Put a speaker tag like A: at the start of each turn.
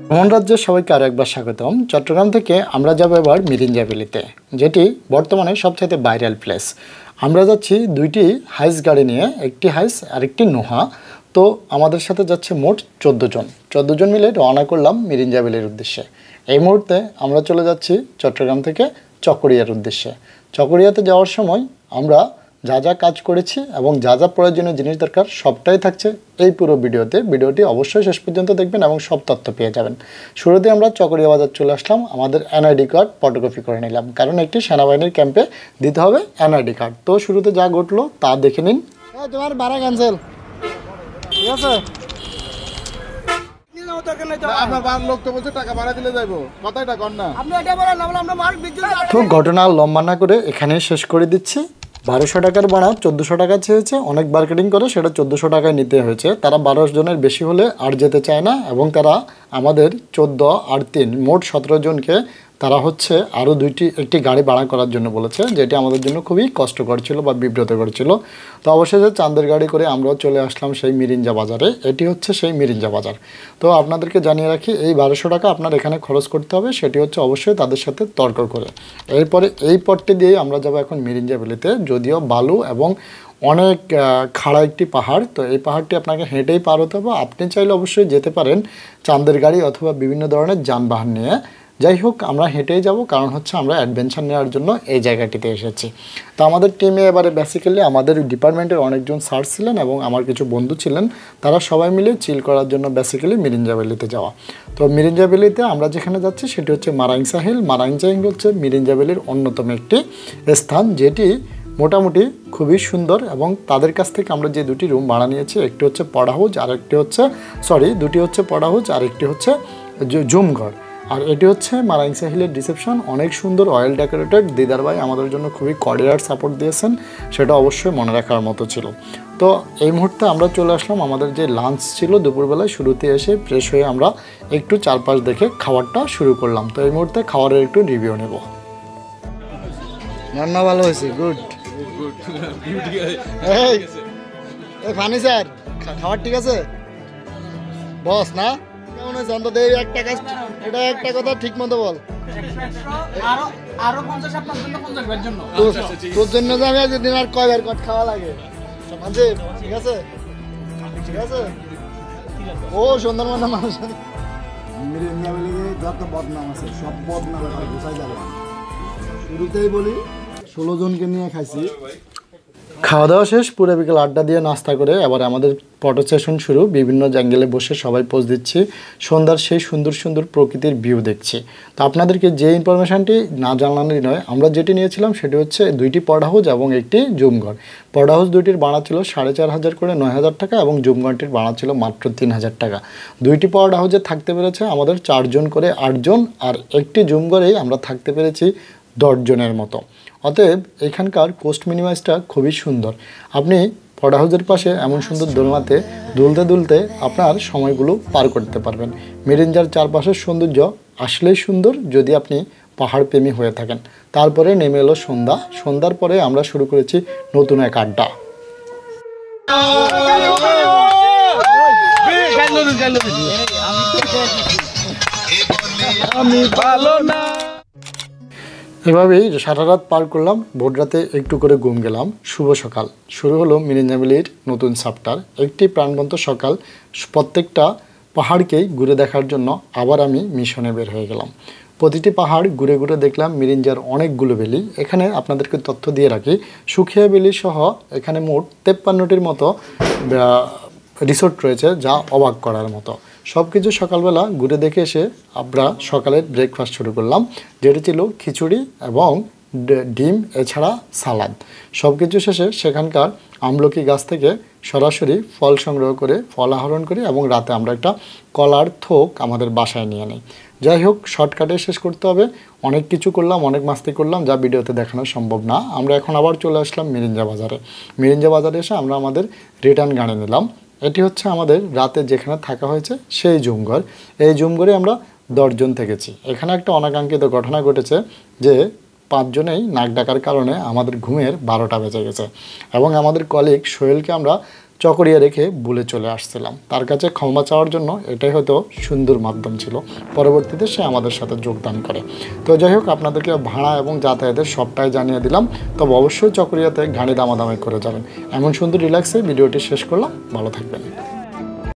A: ভ্রমণ রাজ্যের সবাইকে আরও একবার স্বাগতম। চট্টগ্রাম থেকে আমরা যাব এবার মিরিঞ্জা ভ্যালিতে, যেটি বর্তমানে সবচেয়ে ভাইরাল প্লেস। আমরা যাচ্ছি দুইটি হাইস গাড়ি নিয়ে, একটি হাইস আর একটি নোহা। তো আমাদের সাথে যাচ্ছে মোট 14 জন মিলে রওনা করলাম মিরিঞ্জা ভ্যালির উদ্দেশ্যে। এই মুহূর্তে আমরা চলে যাচ্ছি চট্টগ্রাম থেকে চকরিয়ার উদ্দেশ্যে। চকরিয়াতে যাওয়ার সময় আমরা যা যা কাজ করেছি এবং যা যা প্রয়োজনীয় জিনিস দরকার সবটাই থাকছে এই পুরো ভিডিওতে। ভিডিওটি অবশ্যই শেষ পর্যন্ত দেখবেন এবং সব তথ্য পেয়ে যাবেন। শুরুতে আমরা চকরিয়া বাজার চলে আসলাম, আমাদের এনআইডি কার্ড ফটোকপি করে নিলাম, কারণ একটি সেনাবাহিনীর ক্যাম্পে দিতে হবে এনআইডি কার্ড। তো শুরুতে যা ঘটলো তা দেখে নিন। তোমার ভাড়া ক্যান্সেল, ঠিক আছে? তো ঘটনা লম্বা না করে এখানে শেষ করে দিচ্ছি। 1200 টাকার ভাড়া 1400 টাকা চেয়েছে, অনেক মার্কেটিং করে সেটা 1400 টাকায় নিতে হয়েছে। তারা 12 জনের বেশি হলে আর যেতে চায় না এবং তারা আমাদের 14 আর 3 মোট 17 জনকে তারা হচ্ছে আরও একটি গাড়ি ভাড়া করার জন্য বলেছে, যেটি আমাদের জন্য খুবই কষ্টকর ছিল বা বিব্রতকর ছিল। তো অবশেষে চাঁদের গাড়ি করে আমরাও চলে আসলাম সেই মিরিঞ্জা বাজারে। এটি হচ্ছে সেই মিরিঞ্জা বাজার। তো আপনাদেরকে জানিয়ে রাখি, এই 1200 টাকা আপনার এখানে খরচ করতে হবে, সেটি হচ্ছে অবশ্যই তাদের সাথে তর্ক করে। এরপরে এই পথটি দিয়ে আমরা যাব এখন মিরিঞ্জা ভ্যালিতে। যদিও বালু এবং অনেক খাড়া একটি পাহাড়, তো এই পাহাড়টি আপনাকে হেঁটেই পার হতে হবে। আপনি চাইলে অবশ্যই যেতে পারেন চাঁদের গাড়ি অথবা বিভিন্ন ধরনের যানবাহন নিয়ে। যাই হোক, আমরা হেঁটেই যাব, কারণ হচ্ছে আমরা অ্যাডভেঞ্চার নেওয়ার জন্য এই জায়গাটিতে এসেছি। তো আমাদের টিমে এবারে বেসিক্যালি আমাদের ডিপার্টমেন্টের অনেকজন স্যার ছিলেন এবং আমার কিছু বন্ধু ছিলেন, তারা সবাই মিলে চিল করার জন্য বেসিক্যালি মিরিঞ্জা ভ্যালিতে যাওয়া। তো মিরিঞ্জা ভ্যালিতে আমরা যেখানে যাচ্ছি সেটি হচ্ছে মারাংসা হিল। মারাংসা হিল হচ্ছে মিরিঞ্জা ভ্যালির অন্যতম একটি স্থান, যেটি মোটামুটি খুবই সুন্দর। এবং তাদের কাছ থেকে আমরা যে দুটি রুম ভাড়া নিয়েছি, একটি হচ্ছে পড়া হাউস আর একটি হচ্ছে দুটি হচ্ছে পড়া হাউস আর একটি হচ্ছে জুমঘর। আর এটি হচ্ছে মারাংসা হিলের রিসেপশন, অনেক সুন্দর অয়েল ডেকোরেটেড। দিদার ভাই আমাদের জন্য খুবই কর্ডিয়ার সাপোর্ট দিয়েছেন, সেটা অবশ্যই মনে রাখার মতো ছিল। তো এই মুহূর্তে আমরা চলে আসলাম, আমাদের যে লাঞ্চ ছিল দুপুরবেলায়, শুরুতে এসে ফ্রেশ হয়ে আমরা একটু চারপাশ দেখে খাবারটা শুরু করলাম। তো এই মুহূর্তে খাবারের একটু রিভিউ নেব। রান্না ভালো হয়েছে, গুড। এই ফানি স্যার, খাবার ঠিক আছে? বস না কেমন হয়েছে? অন্তত একটা কাজ, এটা একটা কথা ঠিক মতো বল। তোর জন্য যে আমি একদিন আর কয়বার কট খাওয়া লাগে। ঠিক আছে, ঠিক আছে। ও সুন্দরবন মানুষ যত বদনাম আছে সব বদনাম গোছাই যাবে। শুরুতেই বলি 16 জনকে নিয়ে খাইছি। খাওয়া দাওয়া শেষ, পুরো বিকেল আড্ডা দিয়ে নাস্তা করে এবার আমাদের ফটো সেশন শুরু। বিভিন্ন অ্যাঙ্গেলে বসে সবাই পোজ দিচ্ছি, সন্ধ্যার সেই সুন্দর সুন্দর প্রকৃতির ভিউ দেখছি। তো আপনাদেরকে যে ইনফরমেশানটি না জানানোরই নয়, আমরা যেটি নিয়েছিলাম সেটি হচ্ছে দুইটি পড হাউস এবং একটি জুমঘর। পড হাউস দুইটির ভাড়া ছিল 4500 করে 9000 টাকা এবং জুমঘরটির ভাড়া ছিল মাত্র 3000 টাকা। দুইটি পড হাউসে থাকতে পেরেছে আমাদের 4 জন করে 8 জন, আর একটি জুমঘরেই আমরা থাকতে পেরেছি 10 জনের মতো। অতএব এখানকার কোস্ট মিনিমাইজটা খুবই সুন্দর। আপনি পড হাউসের পাশে এমন সুন্দর দোলনাতে দুলতে দুলতে আপনার সময়গুলো পার করতে পারবেন। মিরিঞ্জার চারপাশের সৌন্দর্য আসলেই সুন্দর যদি আপনি পাহাড় প্রেমী হয়ে থাকেন। তারপরে নেমে এলো সন্ধ্যা। সন্ধ্যার পরে আমরা শুরু করেছি নতুন এক আড্ডা। আমি ভালো না, এভাবেই সারা রাত পার করলাম। ভোর রাতে একটু করে ঘুম গেলাম। শুভ সকাল, শুরু হলো মিরিঞ্জা ভ্যালির নতুন চ্যাপ্টার। একটি প্রাণবন্ত সকাল। প্রত্যেকটা পাহাড়কেই ঘুরে দেখার জন্য আবার আমি মিশনে বের হয়ে গেলাম। প্রতিটি পাহাড় ঘুরে ঘুরে দেখলাম মিরিঞ্জার অনেকগুলো ভ্যালি। এখানে আপনাদেরকে তথ্য দিয়ে রাখি, সুখিয়া ভ্যালি সহ এখানে মোট 53টির মতো রিসোর্ট রয়েছে, যা অবাক করার মতো। সব কিছু সকালবেলা ঘুরে দেখে এসে আমরা সকালের ব্রেকফাস্ট শুরু করলাম, যেটি ছিল খিচুড়ি এবং ডিম, এছাড়া সালাদ। সব কিছু শেষে সেখানকার আমলকি গাছ থেকে সরাসরি ফল সংগ্রহ করে ফল আহরণ করি এবং রাতে আমরা একটা কলার থোক আমাদের বাসায় নিয়ে নিই। যাই হোক, শর্টকাটে শেষ করতে হবে। অনেক কিছু করলাম, অনেক মাস্তি করলাম, যা ভিডিওতে দেখানো সম্ভব না। আমরা এখন আবার চলে আসলাম মিরিঞ্জা বাজারে। মিরিঞ্জা বাজারে এসে আমরা আমাদের রিটার্ন গাড়ি নিলাম। এটি হচ্ছে আমাদের রাতে যেখানে থাকা হয়েছে সেই জুমঘর। এই জুমঘরে আমরা 10 জন থেকেছি। এখানে একটা অনাকাঙ্ক্ষিত ঘটনা ঘটেছে যে 5 জনেই নাক ডাকার কারণে আমাদের ঘুমের 12টা বেজে গেছে এবং আমাদের কলিগ সোহেলকে আমরা চকরিয়া রেখে ভুলে চলে আসছিলাম। তার কাছে ক্ষমা চাওয়ার জন্য এটাই হয়তো সুন্দর মাধ্যম ছিল। পরবর্তীতে সে আমাদের সাথে যোগদান করে। তো যাই হোক, আপনাদেরকে ভাড়া এবং যাতায়াতের সবটাই জানিয়ে দিলাম। তবে অবশ্যই চকরিয়াতে গাড়ি দামাদামি করে যাবেন। এমন সুন্দর রিল্যাক্সে ভিডিওটি শেষ করলাম। ভালো থাকবেন।